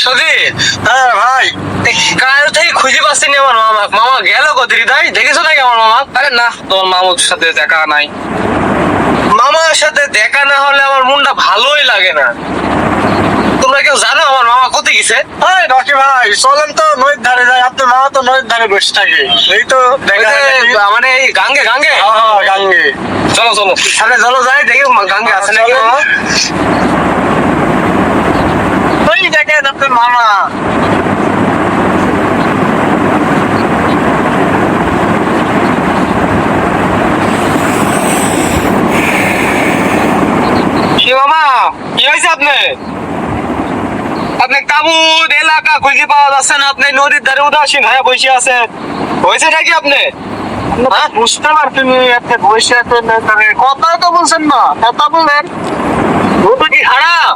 সজিত, হ্যাঁ ভাই, কাল থেকে খুঁজে পাচ্ছি না আমার মামা। মামা গেল কোথায়? তাই দেখেছো নাকি আমার মামা? আরে না, তোর মামুর সাথে দেখা নাই। মামার সাথে দেখা না হলে আমার মনটা ভালোই লাগে না। তোমরা কেউ জানো আমার মামা কোথায় গেছে? এই রকি ভাই, চলেন তো নদীর ধারে যাই। আপনার মামা তো নদীর ধারে বসে থাকে, এই তো দেখা মানে এই গাঙ্গে গাঙ্গে গাঙ্গে। চলো চলো, তাহলে চলো যাই দেখি গাঙ্গে আছে নাকি চলো। মামা। ওই দেখেন আপনার মামা। কি মামা, কি হয়েছে আপনি? আপনি কাবুদ এলাকা খুঁজে পাওয়া যাচ্ছে না, আপনি নদীর ধারে উদাসীন হয়ে বসে আছেন। হয়েছে নাকি আপনি? বুঝতে পারছেন আপনি বসে আছেন, কথা তো বলছেন না, কথা বলেন। ও তো কি খারাপ?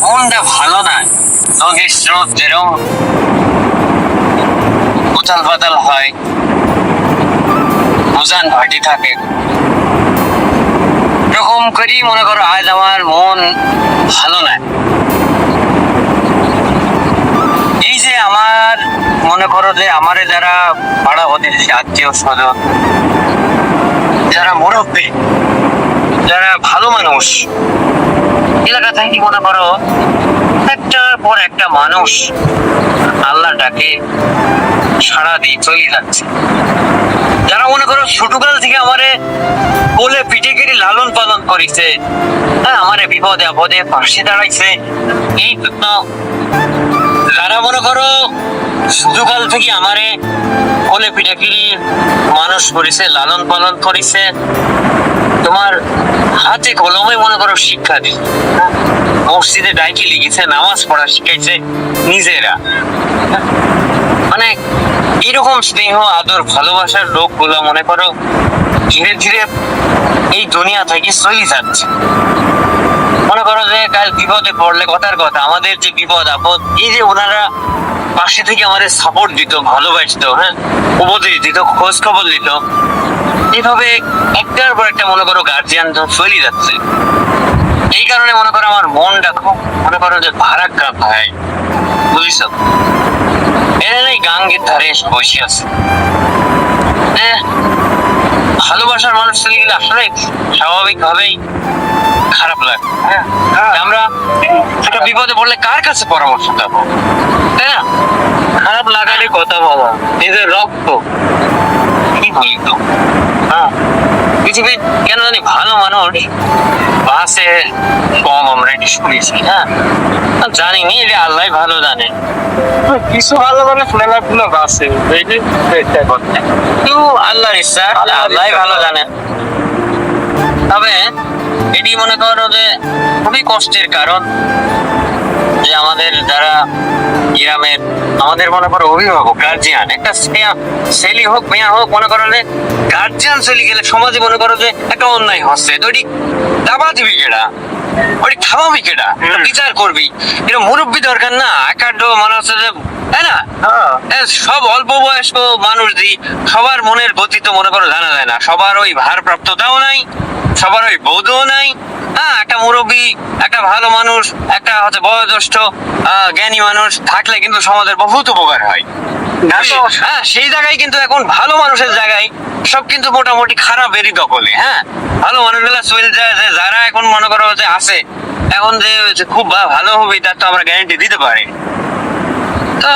মনটা ভালো না। নদীর স্রোত যেরকম উথাল পাতাল হয়, উজান ভাটি থাকে, এরকম করেই মনে করো আজ আমার মন ভালো না। এই যে আমার মনে করো যে আমার যারা পাড়া প্রতিবেশী আত্মীয় স্বজন, যারা মুরব্বী, যারা ভালো মানুষ, এলাকা থেকে মনে করো একটার পর একটা মানুষ আল্লাহ ডাকে সারা দিয়ে চলে যাচ্ছে। যারা মনে করো ছোটকাল থেকে আমারে বলে পিঠে কেটে লালন পালন করেছে, হ্যাঁ, আমারে বিপদে আপদে পাশে দাঁড়াইছে, এই তো যারা মনে করো ছোটকাল থেকে আমারে বলে পিঠে কেটে মানুষ করেছে, লালন পালন করেছে, তোমার হাতে কলমে মনে করো শিক্ষা দিই, মসজিদে ডাইকে লিখেছে, নামাজ পড়া শিখাইছে নিজেরা। মানে এরকম স্নেহ আদর ভালোবাসার লোকগুলো মনে করো ধীরে ধীরে এই দুনিয়া থেকে চলে যাচ্ছে। মনে করো যে কাল বিপদে পড়লে কথার কথা, আমাদের যে বিপদ আপদ, এই যে ওনারা পাশে থেকে আমাদের সাপোর্ট দিত, ভালোবাসতো, হ্যাঁ, উপদেশ দিত, খোঁজ খবর দিত, এইভাবে একটার পর একটা মনে করো গার্জিয়ান চলে যাচ্ছে। এই কারণে মনে করো আমার মনটা খুব মনে করো যে ভারাক্কা ভাই, বুঝছো? এই গাঙ্গের ধারে এসে বসে আছে, ভালোবাসার মানুষ চলে গেলে আসলে স্বাভাবিক ভাবেই খারাপ লাগে। আমরা একটা বিপদে পড়লে কার কাছে পরামর্শ দেবো, তাই না? খারাপ লাগারই কথা বলা, নিজের রক্ত কি বলি তো। হ্যাঁ, পৃথিবীর কেন জানি ভালো মানুষ বাসে কম, আমরা এটি শুনেছি। হ্যাঁ, জানিনি, এটা আল্লাহ ভালো জানে। কিছু ভালো মানে ফুলাগুলো আছে, কিন্তু আল্লাহর ইচ্ছা, আল্লাহ ভালো জানে। তবে এটি মনে করো যে খুবই কষ্টের কারণ যে আমাদের যারা গ্রামের, আমাদের মনে করো অভিভাবক, গার্জিয়ান, একটা ছেলে হোক মেয়া হোক, মনে করো যে গার্জিয়ান চলে গেলে সমাজে মনে করো যে একটা অন্যায় হচ্ছে, তো এটি দাবা দিবি কেডা, ওটি খাওয়াবি কেডা, বিচার করবি। এটা মুরব্বী দরকার না, একাড্ড মনে হচ্ছে যে, তাই না? সব অল্প বয়স্ক মানুষ দিই, সবার মনের গতি তো মনে করো জানা যায় না, সবার ওই ভারপ্রাপ্ততাও নাই, সবার ওই বোধও নাই। হ্যাঁ, একটা মুরব্বী, একটা ভালো মানুষ, একটা হচ্ছে বয়োজ্যেষ্ঠ জ্ঞানী মানুষ থাকলে কিন্তু সমাজের বহুত উপকার হয়। হ্যাঁ, সেই জায়গায় কিন্তু এখন ভালো মানুষের জায়গায় সব কিন্তু মোটামুটি খারাপেরই দখলে। হ্যাঁ, ভালো মানুষগুলা চলে যায়, যে যারা এখন মনে করো যে আছে এখন যে খুব ভালো হবে তার তো আমরা গ্যারান্টি দিতে পারি। তো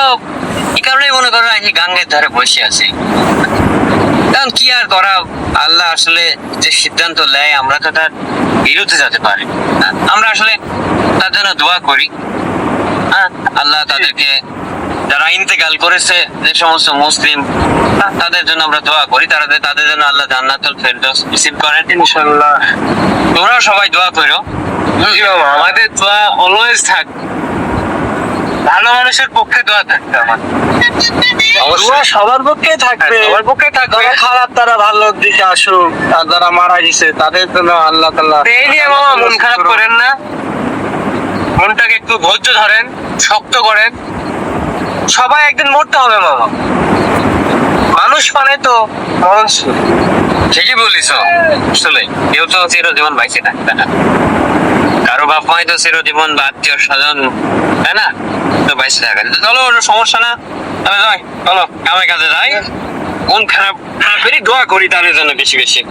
এই কারণেই মনে করো আমি গাঙ্গের ধারে বসে আছি। কারণ কি আর করা, আল্লাহ আসলে যে সিদ্ধান্ত নেয় আমরা তো তার বিরুদ্ধে যেতে পারি। আমরা আসলে তার জন্য দোয়া করি। হ্যাঁ, আল্লাহ তাদেরকে, যারা ইন্তেকাল করেছে যে সমস্ত মুসলিম, তাদের জন্য আমরা দোয়া করি, তাদের জন্য আল্লাহ জান্নাতুল ফেরদৌস নসিব করেন ইনশাআল্লাহ। তোমরাও সবাই দোয়া করো, আমাদের দোয়া অলওয়েজ থাক, ভালো মানুষের পক্ষে দোয়া থাকবে আমার। সবার পক্ষে থাকবে, সবার পক্ষে থাকবে। যারা খারাপ তারা ভালো দিকে আসুক, আর যারা মারা গেছে তাদের জন্য আল্লাহ তাআলা। এই নিয়ে মামা মন খারাপ করেন না, মনটাকে একটু ধৈর্য ধরেন, শক্ত করেন। সবাই একদিন মরতে হবে মামা। মানুষ মানে তো মরণশীল। ঠিকই বলিস আসলে কেউ তো চিরজীবন বাইসে থাকবে না, কারো বাপ মাই তো চিরজীবন বা আত্মীয় স্বজন, তাই না? তো বাইসে থাকা চলো, ওটা সমস্যা না। তাহলে যাই, চলো আমার কাছে যাই, মন খারাপ দোয়া করি তাদের জন্য বেশি বেশি।